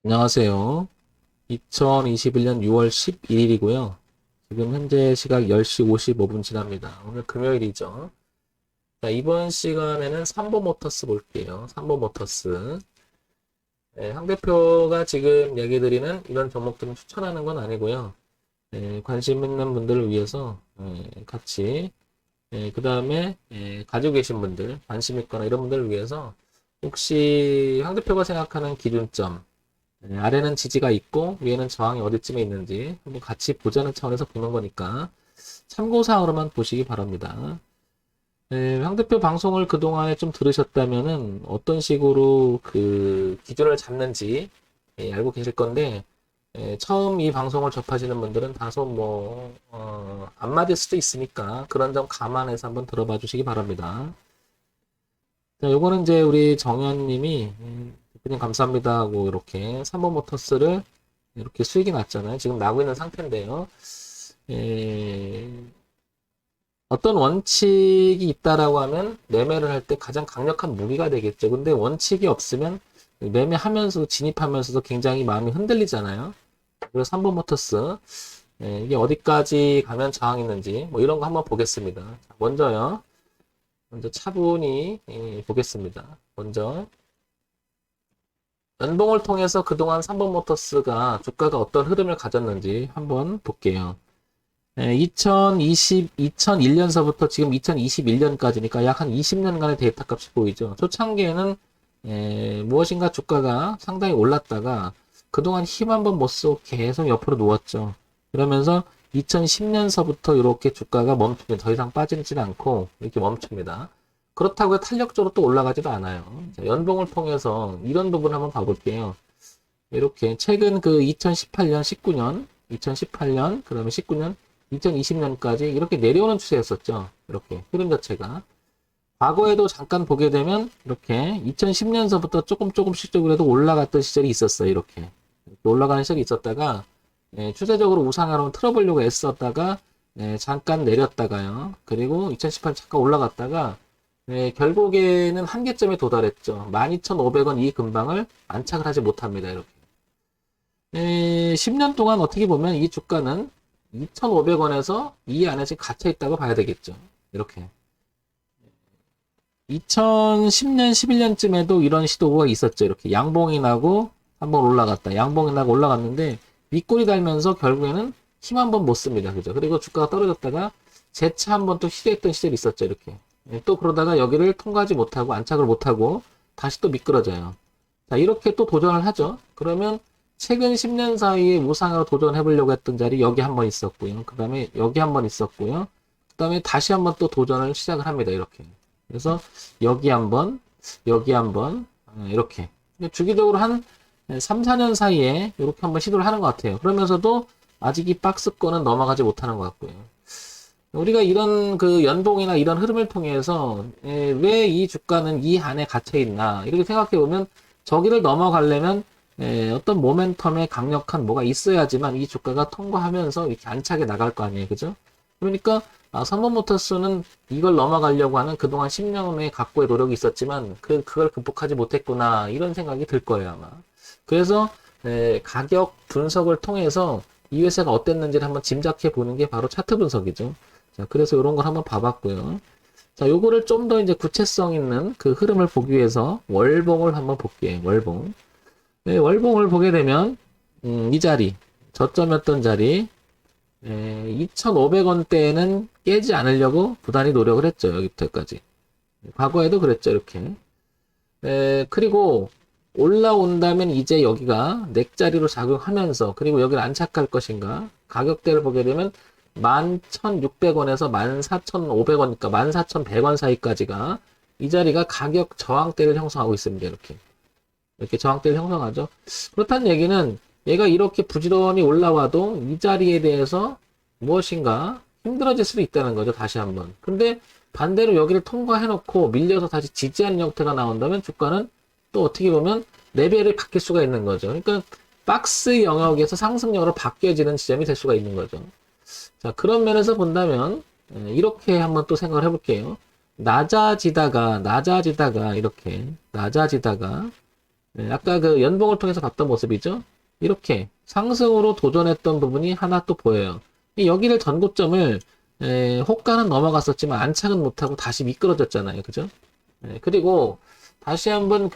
안녕하세요. 2021년 6월 11일이고요. 지금 현재 시각 10시 55분 지납니다. 오늘 금요일이죠. 자, 이번 시간에는 삼보모터스 볼게요. 삼보모터스. 네, 황 대표가 지금 얘기 드리는 이런 종목들은 추천하는 건 아니고요. 네, 관심 있는 분들을 위해서 같이 그 다음에 가지고 계신 분들, 관심 있거나 이런 분들을 위해서 혹시 황 대표가 생각하는 기준점, 아래는 지지가 있고 위에는 저항이 어디쯤에 있는지 한번 같이 보자는 차원에서 보는 거니까 참고사항으로만 보시기 바랍니다. 황 대표 방송을 그동안에 좀 들으셨다면은 어떤 식으로 그 기준을 잡는지 알고 계실 건데, 처음 이 방송을 접하시는 분들은 다소 안 맞을 수도 있으니까 그런 점 감안해서 한번 들어봐 주시기 바랍니다. 자, 요거는 이제 우리 정현님이 대표님 감사합니다 하고 이렇게 3번 모터스를 이렇게 수익이 났잖아요. 지금 나고 있는 상태인데요. 에, 어떤 원칙이 있다라고 하면 매매를 할 때 가장 강력한 무기가 되겠죠. 근데 원칙이 없으면 매매하면서도 진입하면서도 굉장히 마음이 흔들리잖아요. 그래서 3번 모터스 이게 어디까지 가면 저항이 있는지 뭐 이런 거 한번 보겠습니다. 자, 먼저 차분히 보겠습니다. 먼저 연봉을 통해서 그동안 삼본모터스가 주가가 어떤 흐름을 가졌는지 한번 볼게요. 2001년서부터 지금 2021년까지니까 약 한 20년간의 데이터 값이 보이죠. 초창기에는 무엇인가 주가가 상당히 올랐다가 그동안 힘 한번 못 쓰고 계속 옆으로 누웠죠. 그러면서 2010년서부터 이렇게 주가가 멈춥니다. 더 이상 빠지지는 않고 이렇게 멈춥니다. 그렇다고 탄력적으로 또 올라가지도 않아요. 자, 연봉을 통해서 이런 부분 한번 봐볼게요. 이렇게 최근 그 2018년, 19년, 2018년, 그다음에 19년, 2020년까지 이렇게 내려오는 추세였었죠. 이렇게 흐름 자체가. 과거에도 잠깐 보게 되면 이렇게 2010년서부터 조금씩적으로도 올라갔던 시절이 있었어요. 이렇게 올라가는 시절이 있었다가 추세적으로 우상향으로 틀어보려고 애썼다가 잠깐 내렸다가요. 그리고 2018년 잠깐 올라갔다가 결국에는 한계점에 도달했죠. 12,500원 이 근방을 안착을 하지 못합니다. 이렇게. 10년 동안 어떻게 보면 이 주가는 2,500원에서 이 안에 지금 갇혀 있다고 봐야 되겠죠. 이렇게. 2010년, 11년쯤에도 이런 시도가 있었죠. 이렇게 양봉이 나고 한번 올라갔다. 양봉이 나고 올라갔는데 윗골이 달면서 결국에는 힘 한번 못 씁니다. 그죠? 그리고 주가가 떨어졌다가 재차 한번 또 시도했던 시절이 있었죠. 이렇게. 또 그러다가 여기를 통과하지 못하고 안착을 못하고 다시 또 미끄러져요. 자, 이렇게 또 도전을 하죠. 그러면 최근 10년 사이에 우상으로 도전해 보려고 했던 자리 여기 한번 있었고요. 그 다음에 여기 한번 있었고요. 그 다음에 다시 한번 또 도전을 시작을 합니다. 이렇게. 그래서 여기 한번, 여기 한번, 이렇게. 주기적으로 한 3, 4년 사이에 이렇게 한번 시도를 하는 것 같아요. 그러면서도 아직 이 박스권은 넘어가지 못하는 것 같고요. 우리가 이런 그 연봉이나 이런 흐름을 통해서 왜 이 주가는 이 안에 갇혀 있나 이렇게 생각해 보면 저기를 넘어가려면 어떤 모멘텀에 강력한 뭐가 있어야지만 이 주가가 통과하면서 이렇게 안착해 나갈 거 아니에요, 그죠? 그러니까 삼성모터스는 이걸 넘어가려고 하는 그동안 10년의 각고의 노력이 있었지만 그걸 극복하지 못했구나 이런 생각이 들 거예요 아마. 그래서 가격 분석을 통해서 이 회사가 어땠는지를 한번 짐작해 보는 게 바로 차트 분석이죠. 자, 그래서 이런 걸 한번 봐봤고요. 자, 요거를 좀 더 이제 구체성 있는 그 흐름을 보기 위해서 월봉을 한번 볼게요. 월봉. 월봉을 보게 되면 이 자리, 저점이었던 자리, 2,500원대에는 깨지 않으려고 부단히 노력을 했죠. 여기부터까지. 과거에도 그랬죠. 이렇게. 그리고 올라온다면 이제 여기가 넥자리로 작용하면서 그리고 여기를 안착할 것인가 가격대를 보게 되면 11,600원에서 14,500원, 그러니까 14,100원 사이까지가 이 자리가 가격 저항대를 형성하고 있습니다. 이렇게 저항대를 형성하죠. 그렇다는 얘기는 얘가 이렇게 부지런히 올라와도 이 자리에 대해서 무엇인가 힘들어질 수도 있다는 거죠. 다시 한번. 근데 반대로 여기를 통과해놓고 밀려서 다시 지지하는 형태가 나온다면 주가는 또 어떻게 보면 레벨을 바뀔 수가 있는 거죠. 그러니까 박스 영역에서 상승력으로 바뀌어지는 지점이 될 수가 있는 거죠. 자, 그런 면에서 본다면 이렇게 한번 또 생각을 해볼게요. 낮아지다가 이렇게 낮아지다가 아까 그 연봉을 통해서 봤던 모습이죠. 이렇게 상승으로 도전했던 부분이 하나 또 보여요. 여기를 전고점을 호가는 넘어갔었지만 안착은 못하고 다시 미끄러졌잖아요. 그죠? 그리고 다시 한번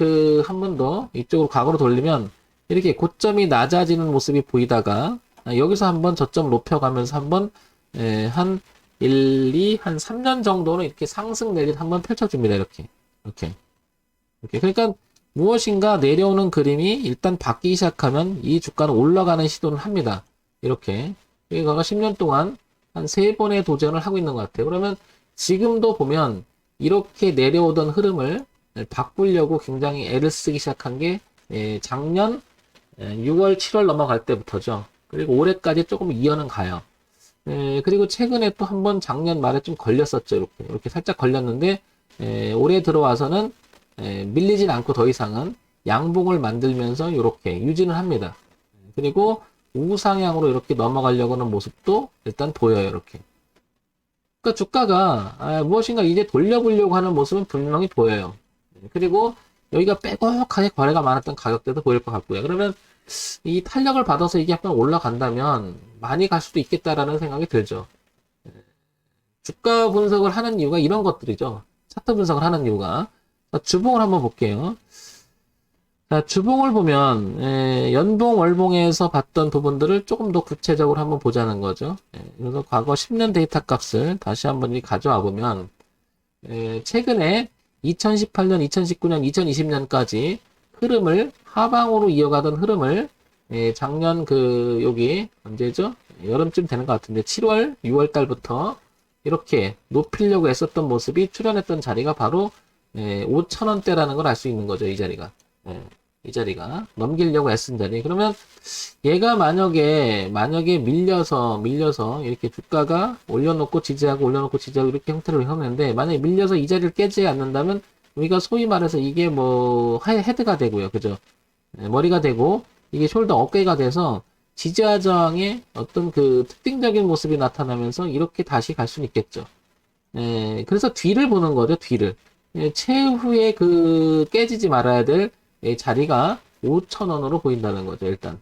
한 번 더 이쪽으로 과거로 돌리면 이렇게 고점이 낮아지는 모습이 보이다가 여기서 한번 저점 높여가면서 한번 한 1, 2, 한 3년 정도는 이렇게 상승 내리를 한번 펼쳐줍니다. 이렇게. 그러니까 무엇인가 내려오는 그림이 일단 바뀌기 시작하면 이 주가는 올라가는 시도를 합니다. 이렇게. 이거가 10년 동안 한 3번의 도전을 하고 있는 것 같아요. 그러면 지금도 보면 이렇게 내려오던 흐름을 바꾸려고 굉장히 애를 쓰기 시작한 게 작년 6월, 7월 넘어갈 때부터죠. 그리고 올해까지 조금 이어는 가요. 그리고 최근에 또 한 번 작년 말에 좀 걸렸었죠. 이렇게 살짝 걸렸는데 올해 들어와서는 밀리진 않고 더 이상은 양봉을 만들면서 이렇게 유지는 합니다. 그리고 우상향으로 이렇게 넘어가려고 하는 모습도 일단 보여요. 이렇게. 그러니까 주가가 무엇인가 이제 돌려보려고 하는 모습은 분명히 보여요. 그리고 여기가 빼곡하게 거래가 많았던 가격대도 보일 것 같고요. 그러면 이 탄력을 받아서 이게 약간 올라간다면 많이 갈 수도 있겠다라는 생각이 들죠. 주가 분석을 하는 이유가 이런 것들이죠. 차트 분석을 하는 이유가. 자, 주봉을 한번 볼게요. 자, 주봉을 보면 연봉, 월봉에서 봤던 부분들을 조금 더 구체적으로 한번 보자는 거죠. 그래서 과거 10년 데이터 값을 다시 한번 가져와 보면 최근에 2018년, 2019년, 2020년까지 흐름을 하방으로 이어가던 흐름을 작년 여기 언제죠? 여름쯤 되는 것 같은데 7월, 6월 달부터 이렇게 높이려고 애썼던 모습이 출현했던 자리가 바로 5,000원대라는 걸 알 수 있는 거죠. 이 자리가. 이 자리가 넘기려고 애쓴 자리. 그러면 얘가 만약에 밀려서 이렇게 주가가 올려놓고 지지하고 이렇게 형태로 했는데 만약에 밀려서 이 자리를 깨지 않는다면 우리가 소위 말해서 이게 뭐 헤드가 되고요. 그죠? 머리가 되고 이게 숄더 어깨가 돼서 지지하장의 어떤 특징적인 모습이 나타나면서 이렇게 다시 갈 수는 있겠죠. 그래서 뒤를 보는 거죠. 뒤를. 최후에 깨지지 말아야 될 자리가 5,000원으로 보인다는 거죠. 일단.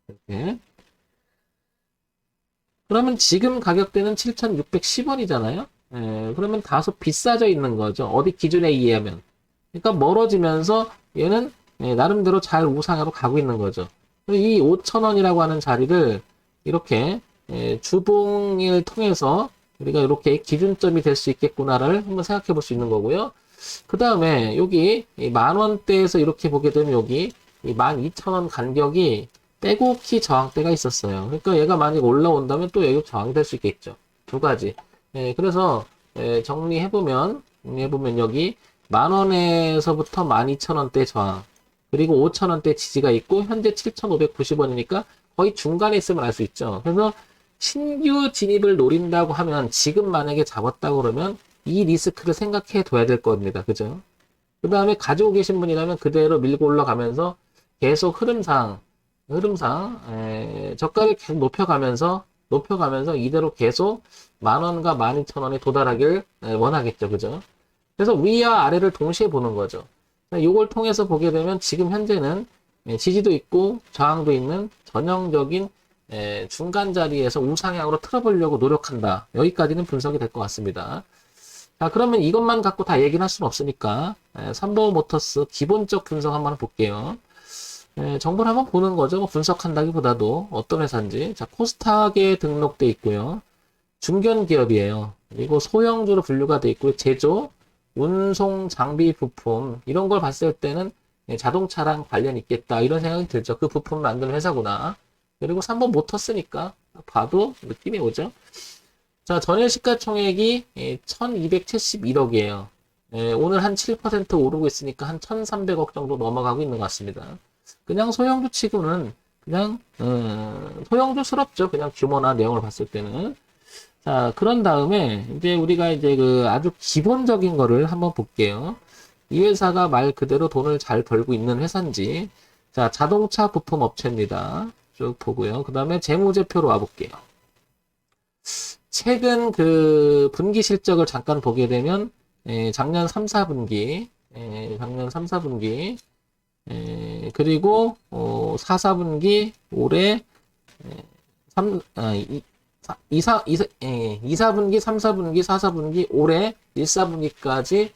이렇게. 그러면 지금 가격대는 7,610원이잖아요. 그러면 다소 비싸져 있는 거죠. 어디 기준에 의하면. 그러니까 멀어지면서 얘는 나름대로 잘 우상향으로 가고 있는 거죠. 이 5,000원이라고 하는 자리를 이렇게 주봉을 통해서 우리가 이렇게 기준점이 될 수 있겠구나를 한번 생각해 볼 수 있는 거고요. 그 다음에 여기 10,000원대에서 이렇게 보게 되면 여기 12,000원 간격이 빼곡히 저항대가 있었어요. 그러니까 얘가 만약 올라온다면 또 여기 저항될 수 있겠죠. 두 가지. 그래서 정리해보면 여기 10,000원에서부터 12,000원대 저항 그리고 5,000원대 지지가 있고 현재 7,590원이니까 거의 중간에 있으면 알 수 있죠. 그래서 신규 진입을 노린다고 하면 지금 만약에 잡았다고 그러면 이 리스크를 생각해 둬야 될 겁니다. 그죠? 그 다음에 가지고 계신 분이라면 그대로 밀고 올라가면서 계속 흐름상 저가를 계속 높여가면서 이대로 계속 10,000원과 12,000원에 도달하길 원하겠죠. 그죠? 그래서 위와 아래를 동시에 보는 거죠. 이걸 통해서 보게 되면 지금 현재는 지지도 있고 저항도 있는 전형적인 중간 자리에서 우상향으로 틀어보려고 노력한다. 여기까지는 분석이 될 것 같습니다. 자, 그러면 이것만 갖고 다 얘기는 할 수는 없으니까 삼보모터스 기본적 분석 한번 볼게요. 정보를 한번 보는 거죠. 뭐 분석한다기보다도 어떤 회사인지. 자, 코스닥에 등록돼 있고요. 중견 기업이에요. 그리고 소형주로 분류가 돼 있고요. 제조, 운송, 장비, 부품 이런 걸 봤을 때는 자동차랑 관련 있겠다 이런 생각이 들죠. 그 부품 만드는 회사구나. 그리고 3번 모터스니까 봐도 느낌이 오죠. 자, 전일 시가총액이 1271억이에요. 오늘 한 7% 오르고 있으니까 한 1300억 정도 넘어가고 있는 것 같습니다. 그냥 소형주 치고는 그냥 소형주스럽죠. 그냥 규모나 내용을 봤을 때는. 자, 그런 다음에 이제 우리가 이제 아주 기본적인 거를 한번 볼게요. 이 회사가 말 그대로 돈을 잘 벌고 있는 회사인지. 자, 자동차 부품 업체입니다. 쭉 보고요. 그 다음에 재무제표로 와볼게요. 최근 분기 실적을 잠깐 보게 되면 작년 3, 4분기 그리고 4, 4분기 올해 3, 2, 4분기, 3, 4분기, 4, 4분기, 올해 1, 4분기까지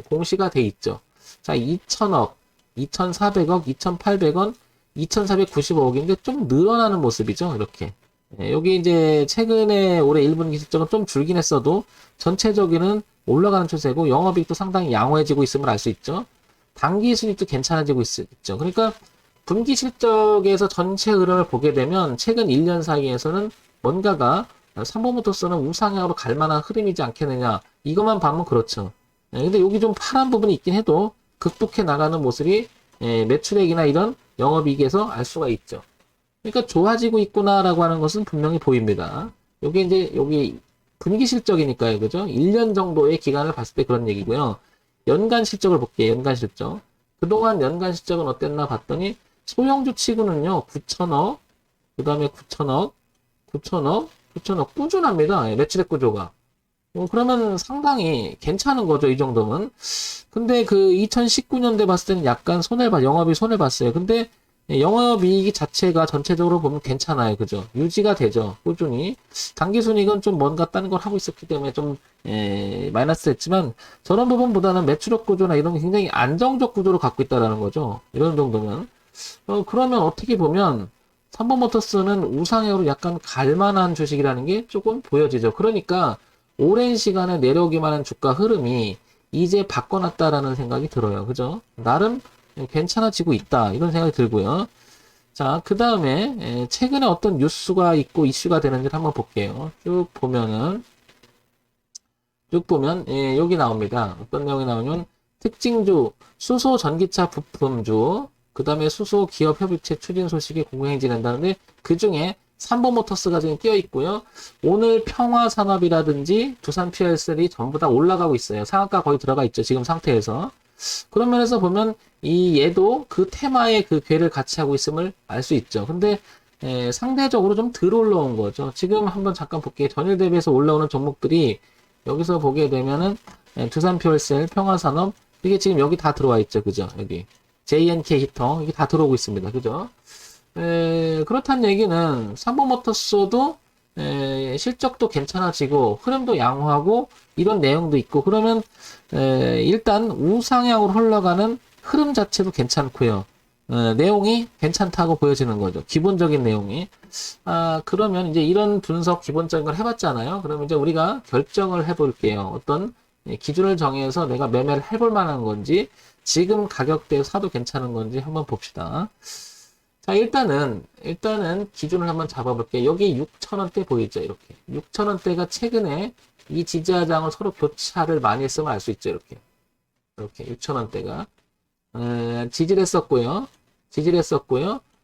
공시가 돼 있죠. 자, 2천억, 2,400억, 2,800원, 2,495억인데 좀 늘어나는 모습이죠. 이렇게. 여기 이제 최근에 올해 1분기 실적은 좀 줄긴 했어도 전체적으로는 올라가는 추세고 영업이익도 상당히 양호해지고 있음을 알 수 있죠. 당기 순이익도 괜찮아지고 있죠. 그러니까 분기 실적에서 전체 흐름을 보게 되면 최근 1년 사이에서는 뭔가가 삼보모터스는 우상향으로 갈 만한 흐름이지 않겠느냐. 이것만 보면 그렇죠. 근데 여기 좀 파란 부분이 있긴 해도 극복해 나가는 모습이 매출액이나 이런 영업이익에서 알 수가 있죠. 그러니까 좋아지고 있구나라고 하는 것은 분명히 보입니다. 요게 이제 여기 분기 실적이니까요. 그죠? 1년 정도의 기간을 봤을 때 그런 얘기고요. 연간 실적을 볼게요. 연간 실적. 그동안 연간 실적은 어땠나 봤더니 소형주 치고는요. 9천억, 그 다음에 9천억, 9천억, 9천억 꾸준합니다. 매출액 구조가. 그러면 상당히 괜찮은 거죠. 이 정도면. 근데 그 2019년대 봤을 때는 약간 영업이 손해 봤어요. 근데 영업이익 자체가 전체적으로 보면 괜찮아요. 그죠? 유지가 되죠. 꾸준히. 당기순이익은 좀 뭔가 다른 걸 하고 있었기 때문에 좀, 마이너스 했지만, 저런 부분보다는 매출액 구조나 이런 게 굉장히 안정적 구조를 갖고 있다라는 거죠. 이런 정도면. 그러면 어떻게 보면, 삼보모터스는 우상향으로 약간 갈만한 주식이라는 게 조금 보여지죠. 그러니까, 오랜 시간에 내려오기만 한 주가 흐름이 이제 바꿔놨다라는 생각이 들어요. 그죠? 나름 괜찮아지고 있다. 이런 생각이 들고요. 자, 그 다음에 최근에 어떤 뉴스가 있고 이슈가 되는지를 한번 볼게요. 쭉 보면 여기 나옵니다. 어떤 내용이 나오냐면 특징주, 수소 전기차 부품주, 그 다음에 수소 기업 협의체 추진 소식이 공공행진한다는데 그 중에 삼보모터스가 지금 끼어 있고요. 오늘 평화산업이라든지 두산 PLC이 전부 다 올라가고 있어요. 상한가 거의 들어가 있죠. 지금 상태에서. 그런 면에서 보면 이 얘도 그 테마의 그 궤를 같이 하고 있음을 알 수 있죠. 근데 상대적으로 좀 덜 올라온 거죠. 지금 한번 잠깐 볼게요. 전일 대비해서 올라오는 종목들이 여기서 보게 되면은 두산 퓨얼셀, 평화산업 이게 지금 여기 다 들어와 있죠. 그죠? 여기 JNK 히터 이게 다 들어오고 있습니다. 그죠? 그렇다는 얘기는 삼보모터스도 실적도 괜찮아지고 흐름도 양호하고 이런 내용도 있고 그러면 일단 우상향으로 흘러가는 흐름 자체도 괜찮고요. 내용이 괜찮다고 보여지는 거죠. 기본적인 내용이. 그러면 이제 이런 분석 기본적인 걸 해봤잖아요. 그러면 이제 우리가 결정을 해볼게요. 어떤 기준을 정해서 내가 매매를 해볼 만한 건지 지금 가격대에 사도 괜찮은 건지 한번 봅시다. 자, 일단은 기준을 한번 잡아볼게요. 여기 6,000원대 보이죠? 이렇게. 6,000원대가 최근에 이 지지하장을 서로 교차를 많이 했으면 알 수 있죠? 이렇게. 6,000원대가. 지지했었고요.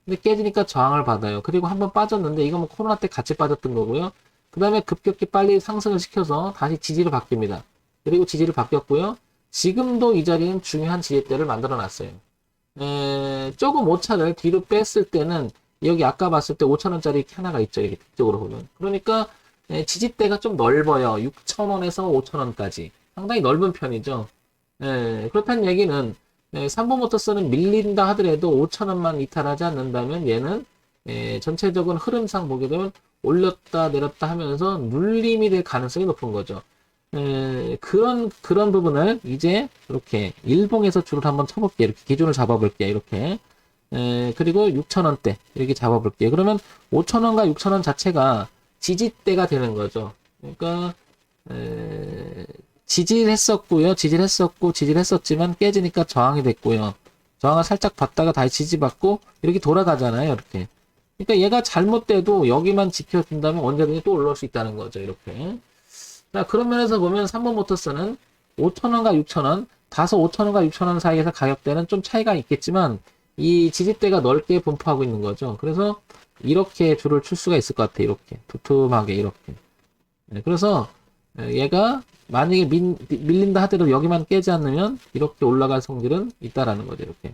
근데 깨지니까 저항을 받아요. 그리고 한번 빠졌는데, 이거 뭐 코로나 때 같이 빠졌던 거고요. 그 다음에 급격히 빨리 상승을 시켜서 다시 지지로 바뀝니다. 그리고 지지를 바뀌었고요. 지금도 이 자리는 중요한 지지대를 만들어 놨어요. 조금 오차를 뒤로 뺐을 때는 여기 아까 봤을 때 5,000원짜리 하나가 있죠. 이렇게 뒤쪽으로 보면. 그러니까 지지대가 좀 넓어요. 6,000원에서 5,000원까지. 상당히 넓은 편이죠. 그렇다는 얘기는 삼보모터스는 밀린다 하더라도 5,000원만 이탈하지 않는다면 얘는 전체적인 흐름상 보게 되면 올렸다 내렸다 하면서 눌림이 될 가능성이 높은 거죠. 그런 부분을 이제 이렇게 일봉에서 줄을 한번 쳐볼게요. 이렇게 기준을 잡아볼게요. 이렇게. 그리고 6,000원대 이렇게 잡아볼게요. 그러면 5,000원과 6,000원 자체가 지지대가 되는 거죠. 그러니까 지지했었지만 깨지니까 저항이 됐고요. 저항을 살짝 받다가 다시 지지받고 이렇게 돌아가잖아요. 이렇게. 그러니까 얘가 잘못돼도 여기만 지켜준다면 언제든지 또 올라올 수 있다는 거죠. 이렇게. 자, 그런 면에서 보면 삼보모터스는 5,000원과 6,000원, 다소 5,000원과 6,000원 사이에서 가격대는 좀 차이가 있겠지만 이 지지대가 넓게 분포하고 있는 거죠. 그래서 이렇게 줄을 칠 수가 있을 것 같아요. 이렇게 두툼하게 이렇게. 그래서 얘가 만약에 밀린다 하더라도 여기만 깨지 않으면 이렇게 올라갈 성질은 있다라는 거죠. 이렇게.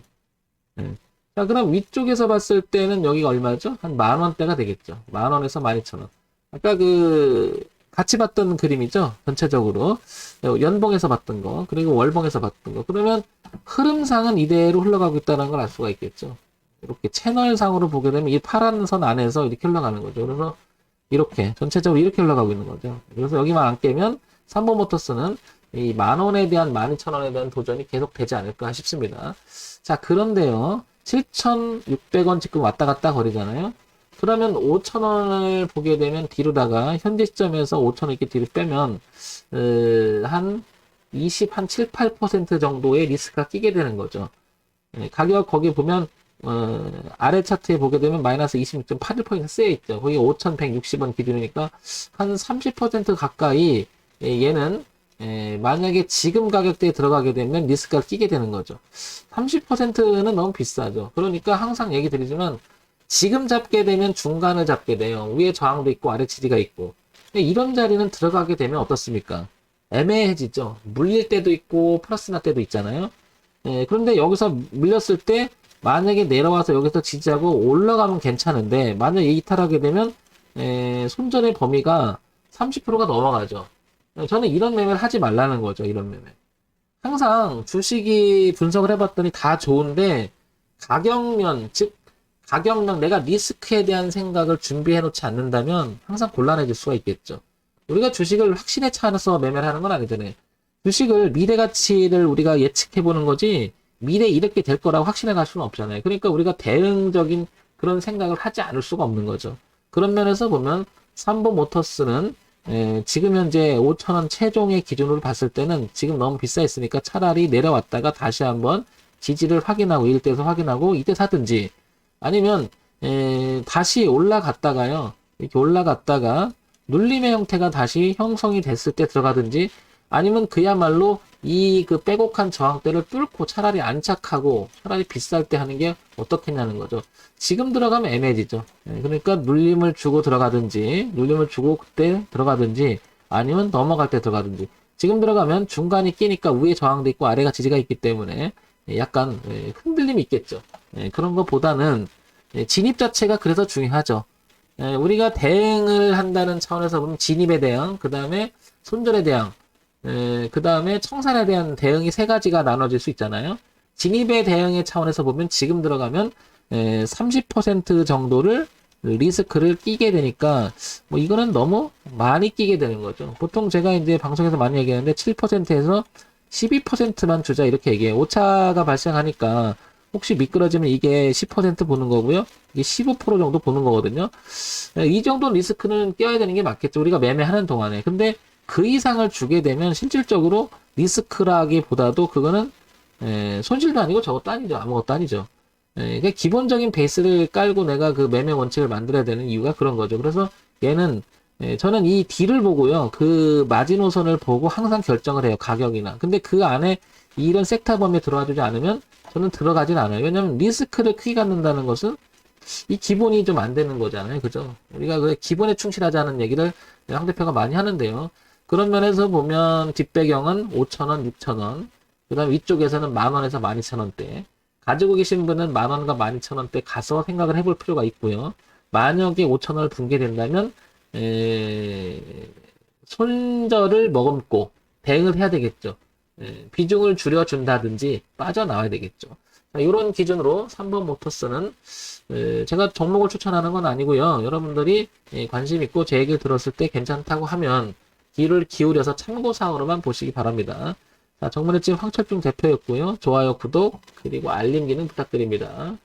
자, 그럼 위쪽에서 봤을 때는 여기가 얼마죠? 한 10,000원대가 되겠죠. 10,000원에서 12,000원. 아까 그 같이 봤던 그림이죠. 전체적으로. 연봉에서 봤던 거, 그리고 월봉에서 봤던 거. 그러면 흐름상은 이대로 흘러가고 있다는 걸 알 수가 있겠죠. 이렇게 채널상으로 보게 되면 이 파란 선 안에서 이렇게 흘러가는 거죠. 그래서 이렇게 전체적으로 이렇게 흘러가고 있는 거죠. 그래서 여기만 안 깨면 삼보모터스는 이 10,000원에 대한 12,000원에 대한 도전이 계속 되지 않을까 싶습니다. 자, 그런데요. 7,600원 지금 왔다 갔다 거리잖아요. 그러면 5,000원을 보게 되면 뒤로다가 현재 시점에서 5,000원 이렇게 뒤로 빼면 한 7, 8% 정도의 리스크가 끼게 되는 거죠. 가격 거기 보면 아래 차트에 보게 되면 마이너스 26.81% 쓰여 있죠. 거기 5,160원 기준이니까 한 30% 가까이 얘는 만약에 지금 가격대에 들어가게 되면 리스크가 끼게 되는 거죠. 30%는 너무 비싸죠. 그러니까 항상 얘기 드리지만 지금 잡게 되면 중간을 잡게 돼요. 위에 저항도 있고 아래 지지가 있고. 이런 자리는 들어가게 되면 어떻습니까? 애매해지죠. 물릴 때도 있고 플러스 날 때도 있잖아요. 그런데 여기서 물렸을 때 만약에 내려와서 여기서 지지하고 올라가면 괜찮은데 만약에 이탈하게 되면 손절의 범위가 30%가 넘어가죠. 저는 이런 매매를 하지 말라는 거죠. 이런 매매. 항상 주식이 분석을 해봤더니 다 좋은데 가격면, 즉 가격면 내가 리스크에 대한 생각을 준비해 놓지 않는다면 항상 곤란해질 수가 있겠죠. 우리가 주식을 확신에 차서 매매를 하는 건 아니잖아요. 주식을 미래 가치를 우리가 예측해 보는 거지 미래 이렇게 될 거라고 확신해 갈 수는 없잖아요. 그러니까 우리가 대응적인 그런 생각을 하지 않을 수가 없는 거죠. 그런 면에서 보면 삼보모터스는 지금 현재 5,000원 최종의 기준으로 봤을 때는 지금 너무 비싸 있으니까 차라리 내려왔다가 다시 한번 지지를 확인하고 이때에서 확인하고 이때 사든지 아니면 다시 올라갔다가요. 이렇게 올라갔다가 눌림의 형태가 다시 형성이 됐을 때 들어가든지 아니면 그야말로 이 그 빼곡한 저항대를 뚫고 차라리 안착하고 차라리 비쌀 때 하는 게 어떻겠냐는 거죠. 지금 들어가면 애매해지죠. 그러니까 눌림을 주고 들어가든지 눌림을 주고 그때 들어가든지 아니면 넘어갈 때 들어가든지 지금 들어가면 중간이 끼니까 위에 저항도 있고 아래가 지지가 있기 때문에 약간 흔들림이 있겠죠. 그런 것보다는 진입 자체가 그래서 중요하죠. 우리가 대응을 한다는 차원에서 보면 진입에 대응, 그 다음에 손절에 대응, 그 다음에 청산에 대한 대응이 세 가지가 나눠질 수 있잖아요. 진입의 대응의 차원에서 보면 지금 들어가면 30% 정도를 리스크를 끼게 되니까 뭐 이거는 너무 많이 끼게 되는 거죠. 보통 제가 이제 방송에서 많이 얘기하는데 7%에서 12%만 주자 이렇게 얘기해요. 오차가 발생하니까 혹시 미끄러지면 이게 10% 보는 거고요. 이게 15% 정도 보는 거거든요. 이 정도 리스크는 껴야 되는 게 맞겠죠. 우리가 매매하는 동안에. 근데 그 이상을 주게 되면 실질적으로 리스크라기보다도 그거는 손실도 아니고 저것도 아니죠. 아무것도 아니죠. 그러니까 기본적인 베이스를 깔고 내가 그 매매 원칙을 만들어야 되는 이유가 그런 거죠. 그래서 얘는 저는 이 D를 보고요. 그 마지노선을 보고 항상 결정을 해요. 가격이나. 근데 그 안에 이런 섹터 범위에 들어와 주지 않으면 저는 들어가진 않아요. 왜냐면 리스크를 크게 갖는다는 것은 이 기본이 좀 안 되는 거잖아요. 그죠? 우리가 그 기본에 충실하자는 얘기를 황 대표가 많이 하는데요. 그런 면에서 보면 뒷배경은 5,000원, 6,000원, 그 다음 위쪽에서는 10,000원에서 12,000원대. 가지고 계신 분은 10,000원과 12,000원대 가서 생각을 해볼 필요가 있고요. 만약에 5,000원을 붕괴된다면 손절을 머금고 대응을 해야 되겠죠. 비중을 줄여준다든지 빠져나와야 되겠죠. 이런 기준으로 3번 모터스는 제가 종목을 추천하는 건 아니고요. 여러분들이 관심 있고 제 얘기를 들었을 때 괜찮다고 하면 귀를 기울여서 참고사항으로만 보시기 바랍니다. 자, 정문의 집 황철중 대표였고요. 좋아요, 구독, 그리고 알림 기능 부탁드립니다.